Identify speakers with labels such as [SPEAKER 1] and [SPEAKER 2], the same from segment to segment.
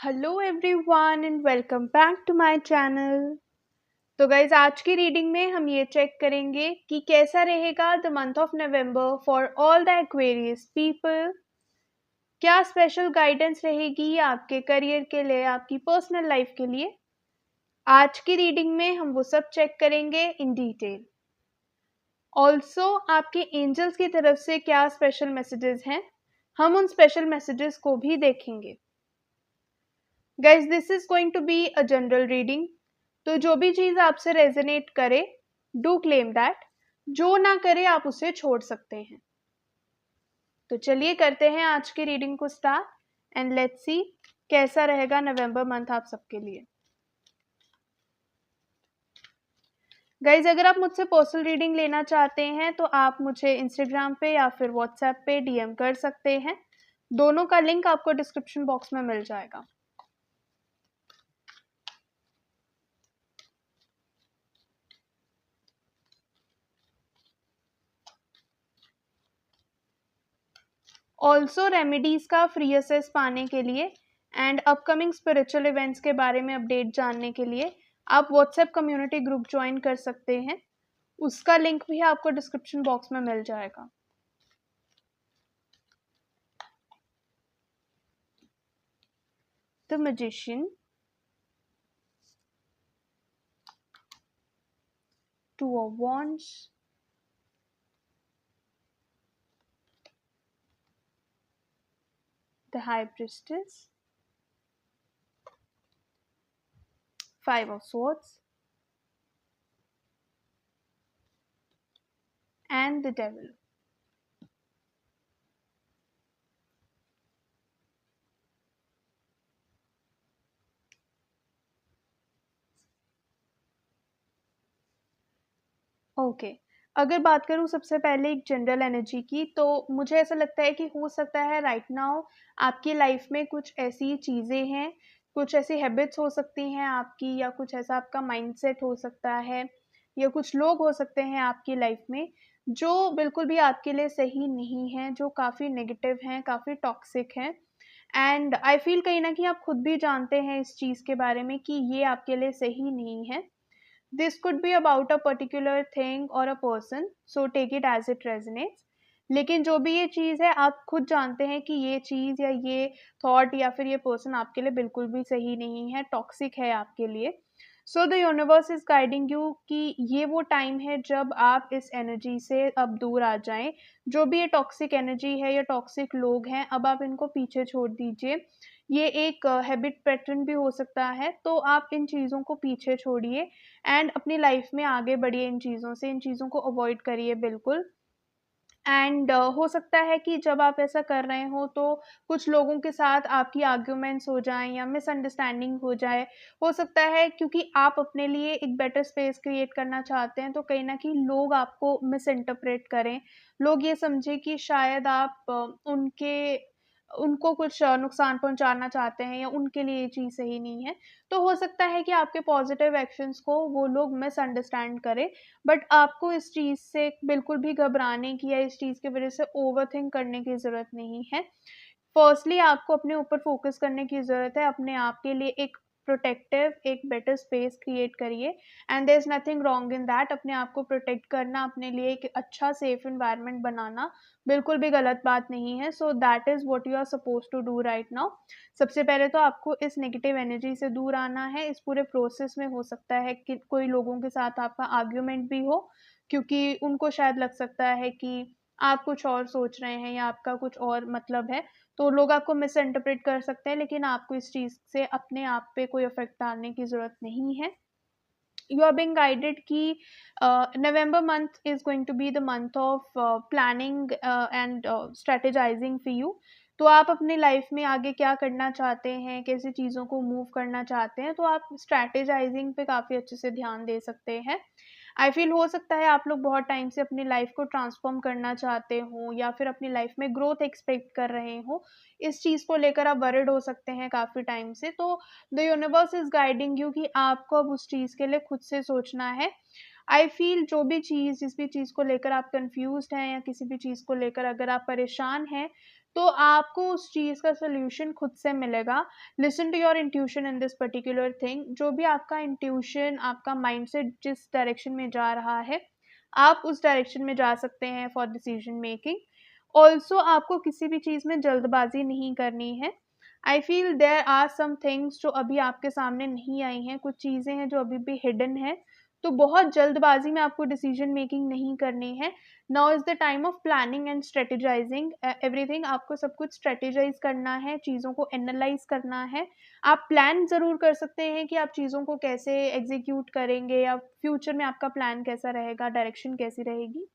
[SPEAKER 1] Hello everyone and welcome back to my channel. तो guys आज की रीडिंग में हम ये चेक करेंगे कि कैसा रहेगा the month of November for all the Aquarius people. क्या स्पेशल गाइडेंस रहेगी आपके करियर के लिए, आपकी पर्सनल लाइफ के लिए। आज की रीडिंग में हम वो सब चेक करेंगे इन डिटेल। ऑल्सो आपके एंजल्स की तरफ से क्या स्पेशल मैसेजेस हैं, हम उन स्पेशल मैसेजेस को भी देखेंगे। Guys this is going to be a general reading, तो जो भी चीज आपसे रेजोनेट करे डू क्लेम दैट, जो ना करे आप उसे छोड़ सकते हैं। तो चलिए करते हैं आज की रीडिंग को स्टार्ट एंड लेट्स सी कैसा रहेगा नवंबर मंथ आप सबके लिए। गाइज अगर आप मुझसे पर्सनल रीडिंग लेना चाहते हैं तो आप मुझे इंस्टाग्राम पे या फिर व्हाट्सएप पे डीएम कर सकते हैं। दोनों का लिंक आपको डिस्क्रिप्शन बॉक्स में मिल जाएगा। ऑल्सो रेमेडीज का फ्री असेस पाने के लिए एंड अपकमिंग स्पिरिचुअल इवेंट्स के बारे में अपडेट जानने के लिए आप व्हाट्सएप कम्युनिटी ग्रुप ज्वाइन कर सकते हैं। उसका लिंक भी आपको डिस्क्रिप्शन बॉक्स में मिल जाएगा। The magician, two of wands, the high priestess, five of swords and the devil. Okay, अगर बात करूँ सबसे पहले एक जनरल एनर्जी की, तो मुझे ऐसा लगता है कि हो सकता है राइट नाउ आपकी लाइफ में कुछ ऐसी चीज़ें हैं, कुछ ऐसी हैबिट्स हो सकती हैं आपकी, या कुछ ऐसा आपका माइंडसेट हो सकता है, या कुछ लोग हो सकते हैं आपकी लाइफ में जो बिल्कुल भी आपके लिए सही नहीं है, जो काफ़ी नेगेटिव हैं, काफ़ी टॉक्सिक हैं। एंड आई फील कहीं ना कहीं आप खुद भी जानते हैं इस चीज़ के बारे में कि ये आपके लिए सही नहीं है। This could be about a particular thing or a person, so take it as it resonates. लेकिन जो भी ये चीज़ है आप खुद जानते हैं कि ये चीज़ या ये थॉट या फिर ये पर्सन आपके लिए बिल्कुल भी सही नहीं है, टॉक्सिक है आपके लिए। So the universe is guiding you कि ये वो टाइम है जब आप इस एनर्जी से अब दूर आ जाएं। जो भी ये टॉक्सिक एनर्जी है या टॉक्सिक लोग हैं, अब आप इनको पीछे छोड़ दीजिए। ये एक हैबिट पैटर्न भी हो सकता है, तो आप इन चीज़ों को पीछे छोड़िए एंड अपनी लाइफ में आगे बढ़िए। इन चीज़ों से, इन चीज़ों को अवॉइड करिए बिल्कुल। एंड हो सकता है कि जब आप ऐसा कर रहे हो तो कुछ लोगों के साथ आपकी आर्ग्यूमेंट्स हो जाएं या मिसअंडरस्टैंडिंग हो जाए। हो सकता है क्योंकि आप अपने लिए एक बेटर स्पेस क्रिएट करना चाहते हैं, तो कहीं ना कहीं लोग आपको मिस इंटरप्रेट करें। लोग ये समझे कि शायद आप उनको कुछ नुकसान पहुंचाना चाहते हैं या उनके लिए ये चीज़ सही नहीं है। तो हो सकता है कि आपके पॉजिटिव एक्शंस को वो लोग मिसअंडरस्टैंड करें। बट आपको इस चीज़ से बिल्कुल भी घबराने की या इस चीज़ की वजह से ओवरथिंक करने की ज़रूरत नहीं है। फर्स्टली आपको अपने ऊपर फोकस करने की ज़रूरत है, अपने आप के लिए एक प्रोटेक्टिव, एक बेटर स्पेस क्रिएट करिए। And there is nothing wrong in that. अपने आप को प्रोटेक्ट करना, अपने लिए एक अच्छा सेफ इन्वायरमेंट बनाना बिल्कुल भी गलत बात नहीं है। So that is what you are suppose to do right now. सबसे पहले तो आपको इस नेगेटिव एनर्जी से दूर आना है। इस पूरे प्रोसेस में हो सकता है कि कोई लोगों के साथ आपका आर्ग्यूमेंट भी हो, क्योंकि उनको शायद लग सकता है कि आप कुछ और सोच रहे हैं या आपका कुछ और मतलब है। तो लोग आपको मिस इंटरप्रेट कर सकते हैं, लेकिन आपको इस चीज़ से अपने आप पे कोई इफेक्ट डालने की ज़रूरत नहीं है। यू आर बीइंग गाइडेड कि November month is going to be the month of planning and strategizing for you. तो आप अपनी लाइफ में आगे क्या करना चाहते हैं, कैसी चीज़ों को मूव करना चाहते हैं, तो आप स्ट्रेटेजाइजिंग पे काफ़ी अच्छे से ध्यान दे सकते हैं। आई फील हो सकता है आप लोग बहुत टाइम से अपनी लाइफ को ट्रांसफॉर्म करना चाहते हो या फिर अपनी लाइफ में ग्रोथ एक्सपेक्ट कर रहे हो। इस चीज़ को लेकर आप वरिड हो सकते हैं काफ़ी टाइम से। तो the universe is guiding you कि आपको अब उस चीज़ के लिए खुद से सोचना है। आई फील जो भी चीज़, जिस भी चीज़ को लेकर आप कंफ्यूज्ड हैं या किसी भी चीज़ को लेकर अगर आप परेशान हैं, तो आपको उस चीज़ का सॉल्यूशन खुद से मिलेगा। Listen to your intuition in this particular thing. जो भी आपका इंट्यूशन, आपका माइंडसेट जिस डायरेक्शन में जा रहा है, आप उस डायरेक्शन में जा सकते हैं फॉर डिसीजन मेकिंग। ऑल्सो आपको किसी भी चीज़ में जल्दबाजी नहीं करनी है। I feel there are some things जो अभी आपके सामने नहीं आई हैं, कुछ चीज़ें हैं जो अभी भी हिडन है, तो बहुत जल्दबाजी में आपको डिसीजन मेकिंग नहीं करनी है। Now is the time of planning and strategising everything. आपको सब कुछ स्ट्रेटेजाइज करना है, चीज़ों को एनालाइज करना है। आप प्लान ज़रूर कर सकते हैं कि आप चीज़ों को कैसे एग्जीक्यूट करेंगे या फ्यूचर में आपका प्लान कैसा रहेगा, डायरेक्शन कैसी रहेगी।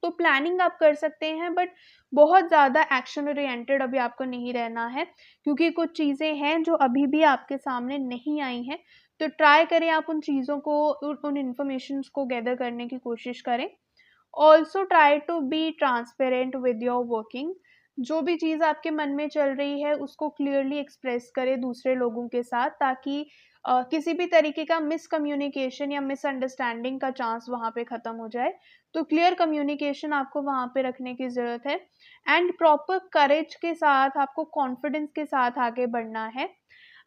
[SPEAKER 1] तो प्लानिंग आप कर सकते हैं, बट बहुत ज़्यादा एक्शन ओरिएंटेड अभी आपको नहीं रहना है, क्योंकि कुछ चीज़ें हैं जो अभी भी आपके सामने नहीं आई हैं। तो ट्राई करें आप उन चीज़ों को, उन इन्फॉर्मेशंस को गैदर करने की कोशिश करें। Also try to be transparent with your working. जो भी चीज़ आपके मन में चल रही है उसको क्लियरली एक्सप्रेस करें दूसरे लोगों के साथ, ताकि किसी भी तरीके का मिसकम्युनिकेशन या मिसअंडरस्टैंडिंग का चांस वहाँ पे ख़त्म हो जाए। तो क्लियर कम्युनिकेशन आपको वहाँ पे रखने की ज़रूरत है, एंड प्रॉपर करेज के साथ, आपको कॉन्फिडेंस के साथ आगे बढ़ना है।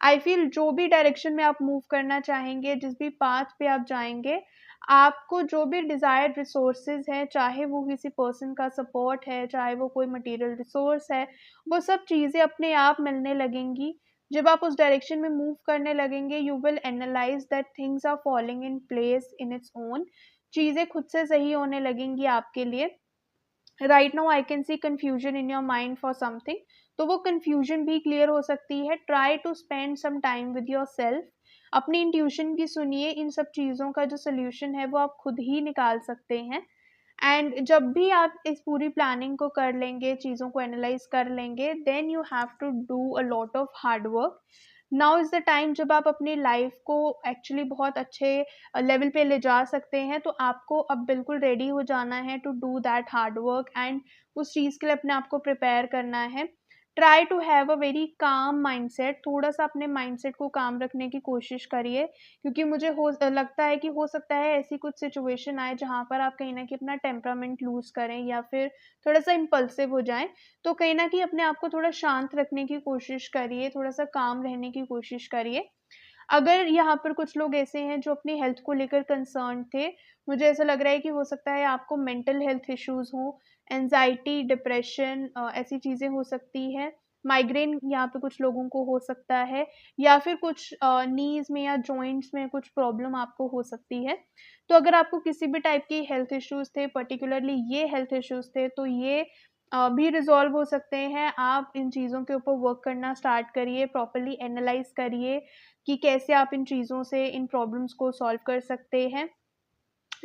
[SPEAKER 1] आई फील जो भी डायरेक्शन में आप मूव करना चाहेंगे, जिस भी पाथ पे आप जाएंगे, आपको जो भी डिज़ायर्ड रिसोर्सेज हैं, चाहे वो किसी पर्सन का सपोर्ट है, चाहे वो कोई मटेरियल रिसोर्स है, वो सब चीज़ें अपने आप मिलने लगेंगी। जब आप उस डायरेक्शन में मूव करने लगेंगे, you will analyse that things are falling in place in its own. चीज़ें खुद से सही होने लगेंगी आपके लिए। Right now I can see confusion in your mind for something, तो वो कन्फ्यूजन भी क्लियर हो सकती है। Try to spend some time with yourself. अपनी इंट्यूशन की सुनिए, इन सब चीज़ों का जो सोल्यूशन है वो आप खुद ही निकाल सकते हैं। एंड जब भी आप इस पूरी प्लानिंग को कर लेंगे, चीज़ों को एनालाइज कर लेंगे, then you have to do a lot of hard work. Now is the time जब आप अपनी लाइफ को एक्चुअली बहुत अच्छे लेवल पे ले जा सकते हैं, तो आपको अब बिल्कुल रेडी हो जाना है to do that hard work, and उस चीज़ के लिए अपने आप को प्रिपेयर करना है। Try to have a very calm mindset. थोड़ा सा अपने माइंडसेट को काम रखने की कोशिश करिए, क्योंकि मुझे लगता है कि हो सकता है ऐसी कुछ सिचुएशन आए जहाँ पर आप कहीं ना कहीं अपना टेम्परामेंट लूज करें या फिर थोड़ा सा इम्पल्सिव हो जाएं। तो कहीं ना कहीं अपने आप को थोड़ा शांत रखने की कोशिश करिए, थोड़ा सा काम रहने की कोशिश करिए। अगर यहाँ पर कुछ लोग ऐसे हैं जो अपनी हेल्थ को लेकर कंसर्न थे, मुझे ऐसा लग रहा है कि हो सकता है आपको मेंटल हेल्थ इश्यूज़ हों, एंजाइटी, डिप्रेशन, ऐसी चीज़ें हो सकती हैं। माइग्रेन यहाँ पे कुछ लोगों को हो सकता है, या फिर कुछ नीज़ में या जॉइंट्स में कुछ प्रॉब्लम आपको हो सकती है। तो अगर आपको किसी भी टाइप की हेल्थ इश्यूज़ थे, पर्टिकुलरली ये हेल्थ इश्यूज़ थे, तो ये भी रिज़ॉल्व हो सकते हैं। आप इन चीज़ों के ऊपर वर्क करना स्टार्ट करिए, प्रॉपर्ली एनालाइज़ करिए कि कैसे आप इन चीज़ों से, इन प्रॉब्लम्स को सॉल्व कर सकते हैं।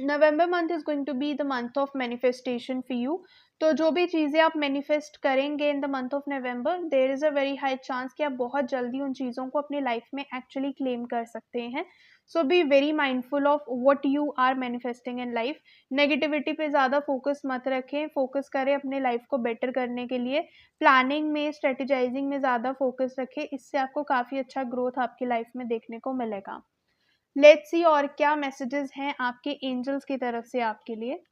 [SPEAKER 1] November month is going to be the month of manifestation for you. तो जो भी चीज़ें आप मैनिफेस्ट करेंगे in the month of November, there is a very high chance कि आप बहुत जल्दी उन चीज़ों को अपनी लाइफ में एक्चुअली क्लेम कर सकते हैं। So be very mindful of what you are manifesting in life. Negativity पे ज़्यादा फोकस मत रखें, फोकस करें अपने लाइफ को बेटर करने के लिए। प्लानिंग में, स्ट्रेटेजाइजिंग में ज़्यादा फोकस रखें, इससे आपको काफ़ी अच्छा ग्रोथ आपकी लाइफ में देखने को मिलेगा। लेट्स सी और क्या मैसेजेस हैं आपके एंजल्स की तरफ से आपके लिए।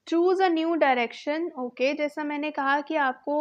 [SPEAKER 1] Choose a new direction. Okay, जैसा मैंने कहा कि आपको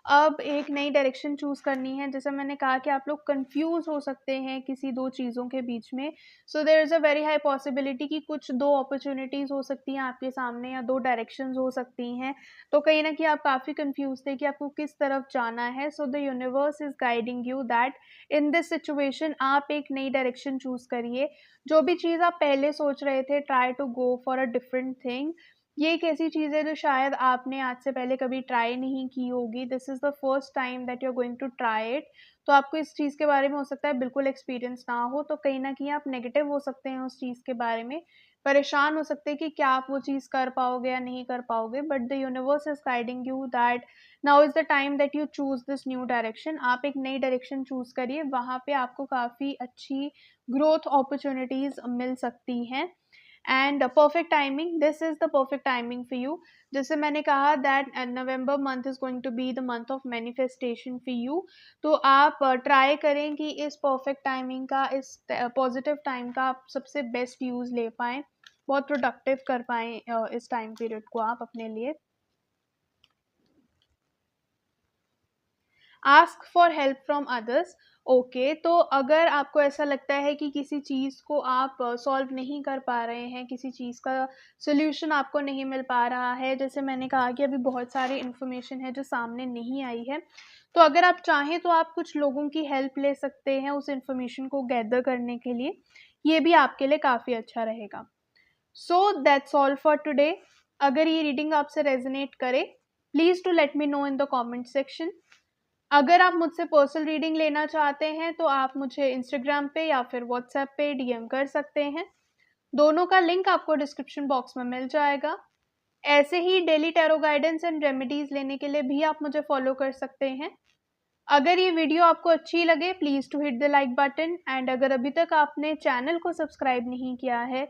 [SPEAKER 1] अब एक नई डायरेक्शन चूज़ करनी है। जैसा मैंने कहा कि आप लोग कंफ्यूज हो सकते हैं किसी दो चीज़ों के बीच में। So there is a very high possibility कि कुछ दो अपॉर्चुनिटीज़ हो सकती हैं आपके सामने, या दो डायरेक्शंस हो सकती हैं। तो कहीं ना कहीं आप काफ़ी कंफ्यूज थे कि आपको किस तरफ जाना है। So the universe is guiding you that in this situation आप एक नई डायरेक्शन चूज़ करिए। जो भी चीज़ आप पहले सोच रहे थे, try to go for a different thing. ये एक ऐसी चीज़ है जो शायद आपने आज से पहले कभी ट्राई नहीं की होगी। This is the first time that you are going to try it. तो आपको इस चीज़ के बारे में हो सकता है बिल्कुल एक्सपीरियंस ना हो, तो कहीं न कहीं आप नेगेटिव हो सकते हैं उस चीज़ के बारे में, परेशान हो सकते हैं कि क्या आप वो चीज़ कर पाओगे या नहीं कर पाओगे, but the universe is guiding you that now is the time that you choose this new direction. आप एक नई डायरेक्शन चूज़ करिए, वहाँ पे आपको काफ़ी अच्छी ग्रोथ अपॉर्च्युनिटीज़ मिल सकती हैं। And perfect timing, this is the perfect timing for you. जैसे मैंने कहा that November month is going to be the month of manifestation for you, तो आप ट्राई करें कि इस परफेक्ट टाइमिंग का, इस पॉजिटिव टाइम का आप सबसे बेस्ट यूज ले पाएं, बहुत प्रोडक्टिव कर पाएं इस टाइम पीरियड को आप अपने लिए। Ask for help from others. Okay, तो अगर आपको ऐसा लगता है कि किसी चीज़ को आप सॉल्व नहीं कर पा रहे हैं, किसी चीज़ का सोल्यूशन आपको नहीं मिल पा रहा है, जैसे मैंने कहा कि अभी बहुत सारी इन्फॉर्मेशन है जो सामने नहीं आई है, तो अगर आप चाहें तो आप कुछ लोगों की हेल्प ले सकते हैं उस इन्फॉर्मेशन को गैदर करने के लिए, ये भी आपके लिए काफ़ी अच्छा रहेगा। So that's all for today. अगर ये रीडिंग आपसे रेजोनेट करे, please to let me know in the comment section. अगर आप मुझसे पर्सनल रीडिंग लेना चाहते हैं तो आप मुझे इंस्टाग्राम पे या फिर व्हाट्सएप पे डीएम कर सकते हैं, दोनों का लिंक आपको डिस्क्रिप्शन बॉक्स में मिल जाएगा। ऐसे ही daily tarot guidance and remedies लेने के लिए भी आप मुझे फॉलो कर सकते हैं। अगर ये वीडियो आपको अच्छी लगे, please to hit the like button, and अगर अभी तक आपने चैनल को सब्सक्राइब नहीं किया है,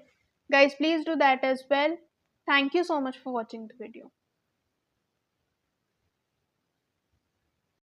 [SPEAKER 1] guys please do that as well. Thank you so much for watching the video.